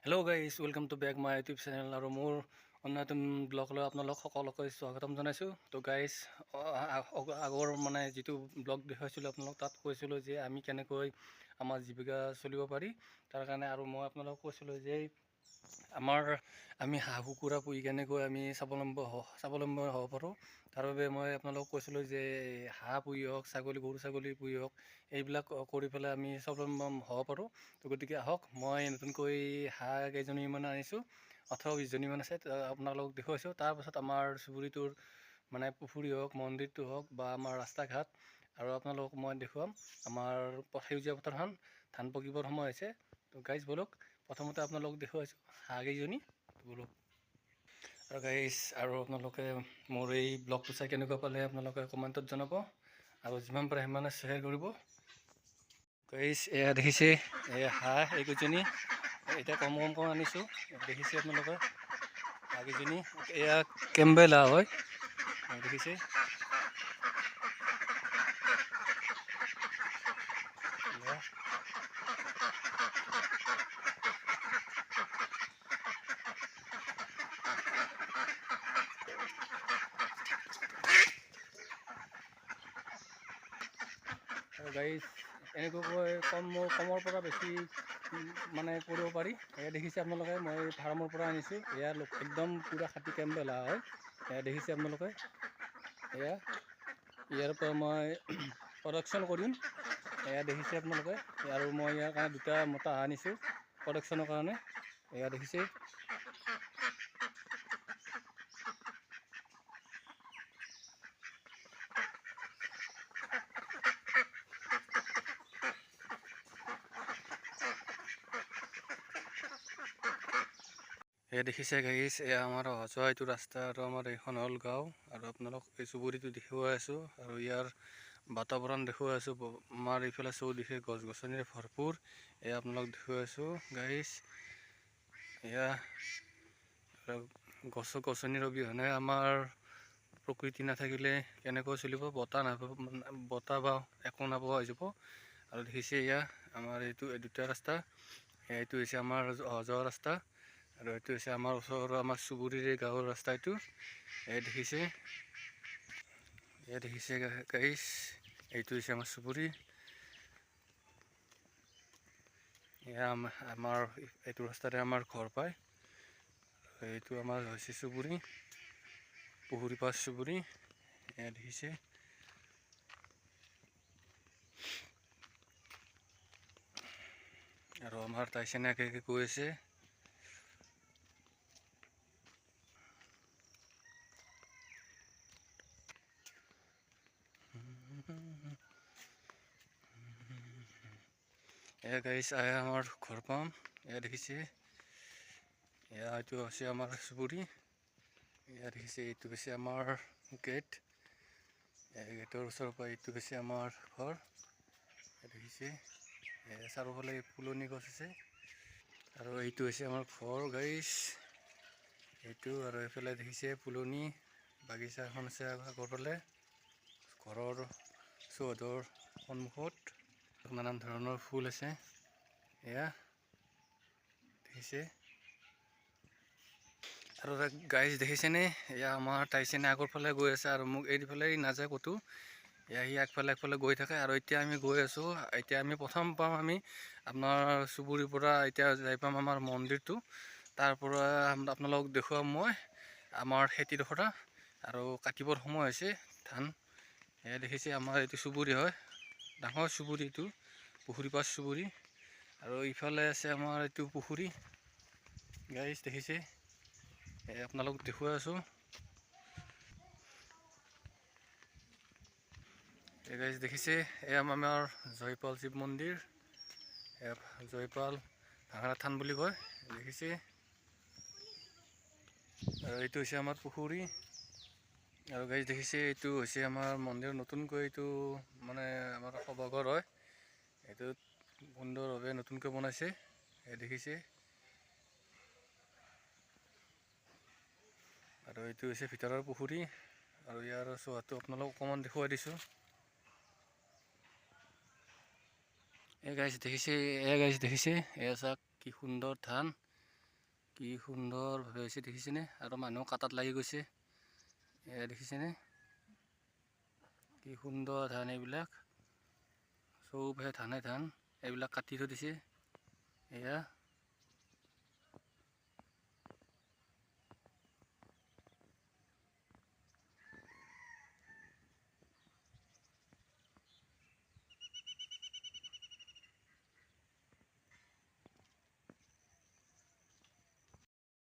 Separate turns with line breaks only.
Hello' guys welcome to back my YouTube channel আৰু মোৰ অন্যতম ব্লগলৈ আপোনালোক সকলোকে স্বাগতম জনাইছোঁ। তো গাইজ আগৰ যিটো ব্লগ দেখুৱাইছিলোঁ আপোনালোক তাত কৈছিলোঁ যে আমি কেনেকৈ আমাৰ জীৱিকা চলিব পাৰি তাৰ কাৰণে, আৰু মই আপোনালোকক কৈছিলোঁ যে আমি হাঁহ কুকুৰা পুহি কেনেকৈ আমি স্বাৱলম্বী হ'ব পাৰোঁ। তাৰ বাবে মই আপোনালোকক কৈছিলোঁ যে হাঁহ পুহি হওক, গৰু ছাগলী পুহি হওক, এইবিলাক কৰি পেলাই আমি স্বাৱলম্বী হ'ব পাৰোঁ। তো গতিকে আহক, মই নতুনকৈ হাঁহ কেইজনীমান আনিছোঁ, 18-20জনীমান আছে, আপোনালোকক দেখুৱাইছোঁ। তাৰপাছত আমাৰ চুবুৰীটোৰ পুখুৰী হওক, মন্দিৰটো হওক বা আমাৰ ৰাস্তা ঘাট, আৰু আপোনালোকক মই দেখুৱাম আমাৰ সেউজীয়া পথাৰখন। ধান পকিবৰ সময় হৈছে। তো গাইজ বলক, প্ৰথমতে আপোনালোকক দেখুৱাইছোঁ হাঁহ কেইজনী, বলক। আৰু গাইজ, আৰু আপোনালোকে মোৰ এই ব্লগটো চাই কেনেকুৱা পালে আপোনালোকে কমেণ্টত জনাব, আৰু যিমান পাৰে সিমানে শ্বেয়াৰ কৰিব। গাইজ এয়া দেখিছে, এয়া হাঁহ এইকেইজনী, এতিয়া কম আনিছোঁ, দেখিছে আপোনালোকে হাঁহকেইজনী। এয়া কেম্বেল হাঁহ হয়, দেখিছে। আৰু গাইজ এনেকুৱাকৈ কমৰ পৰা বেছি কৰিব পাৰি। এয়া দেখিছে আপোনালোকে, মই ফাৰ্মৰ পৰা আনিছোঁ। এয়া একদম পূৰা খাটি কেম্বেল হাঁহ হয়, এয়া দেখিছে আপোনালোকে। ইয়াৰ পৰা মই প্ৰডাকশ্যন কৰিম, এয়া দেখিছে আপোনালোকে। আৰু মই ইয়াৰ কাৰণে 2টা মতা হাঁহ আনিছোঁ প্ৰডাকশ্যনৰ কাৰণে, এয়া দেখিছে। এয়া দেখিছে গাইজ, এয়া আমাৰ অহা যোৱা এইটো ৰাস্তা, আৰু আমাৰ এইখন হ'ল গাঁও। আৰু আপোনালোক এই চুবুৰীটো দেখুৱাই আছোঁ, আৰু ইয়াৰ বাতাৱৰণ দেখুৱাই আছোঁ। আমাৰ এইফালে চৌদিশে গছ গছনিৰে ভৰপূৰ, এয়া আপোনালোক দেখুৱাই আছোঁ গাইজ। এয়া গছনিৰ অবিহনে আমাৰ প্ৰকৃতি নাথাকিলে কেনেকৈ চলিব, বতাহ বা একো নাপাৱা হৈ যাব। আৰু দেখিছে এয়া আমাৰ এইটো 2টা ৰাস্তা, এইটো হৈছে আমাৰ অহা যোৱা ৰাস্তা, আৰু এইটো হৈছে আমাৰ ওচৰৰ আমাৰ চুবুৰীৰে গাঁৱৰ ৰাস্তা। এইটো দেখিছে গাইজ, এইটো হৈছে আমাৰ চুবুৰী। এয়া আমাৰ এইটো ৰাস্তাতে আমাৰ ঘৰ পায়। এইটো আমাৰ হৈছে চুবুৰী, পুখুৰী পাৰ চুবুৰী, এয়া দেখিছে। আৰু আমাৰ টাইচনে একে গৈ আছে। এয়া গাইজ আমাৰ ঘৰ পাম, এয়া দেখিছে। এইটো হৈছে আমাৰ চুবুৰী, এয়া দেখিছে। এইটো হৈছে আমাৰ গেট, গেটৰ ওচৰৰ পৰা এইটো হৈছে আমাৰ ঘৰ, দেখিছে। চাৰিওফালে ফুলনি গছ আছে, আৰু এইটো হৈছে আমাৰ ঘৰ গাইজ। এইটো আৰু এইফালে দেখিছে ফুলনি বাগিচা এখন আছে আগৰফালে, ঘৰৰ চৌহদৰ সন্মুখত নানান ধৰণৰ ফুল আছে, এয়া দেখিছে। আৰু গাইজ দেখিছেনে, এয়া আমাৰ টাইচনে আগৰ ফালে গৈ আছে, আৰু মোক এইফালে নাযায় ক'তো। সি আগফালে গৈ থাকে, আৰু এতিয়া আমি গৈ আছোঁ। এতিয়া আমি প্ৰথম পাম আমি আপোনাৰ চুবুৰীৰ পৰা, এতিয়া যাই পাম আমাৰ মন্দিৰটো। তাৰ পৰা আপোনালোকক দেখুৱাম মই আমাৰ খেতিডোখৰ, আৰু কাটিবৰ সময় হৈছে ধান। এয়া দেখিছে আমাৰ এইটো চুবুৰী হয়, ডাঙৰ চুবুৰী, এইটো পুখুৰী পাৰ চুবুৰী। আৰু ইফালে আছে আমাৰ এইটো পুখুৰী গাইজ, দেখিছে। আপোনালোক দেখুৱাই আছোঁ। গাইজ দেখিছে, এয়া আমাৰ জয়পাল শিৱ মন্দিৰ, জয়পাল ভাঙৰা থান বুলি কয়, দেখিছে। আৰু এইটো হৈছে আমাৰ পুখুৰী। আৰু গাইজ দেখিছে, এইটো হৈছে আমাৰ মন্দিৰ, নতুনকৈ এইটো আমাৰ সভাঘৰ হয়। এইটো সুন্দৰভাৱে নতুনকৈ বনাইছে, দেখিছে। আৰু এইটো হৈছে ভিতৰৰ পুখুৰী, আৰু ইয়াৰ চৌহদটো আপোনালোকক অকণমান দেখুৱাই দিছোঁ। গাইজ দেখিছে, এয়া চাওক কি সুন্দৰ ধান, কি সুন্দৰভাৱে হৈছে দেখিছেনে? আৰু মানুহ কাটাত লাগি গৈছে। এয়া দেখিছেনে? কি সুন্দৰ ধান এইবিলাক। চবহে ধানে ধান। এইবিলাক কাটি থৈ দিছে। এয়া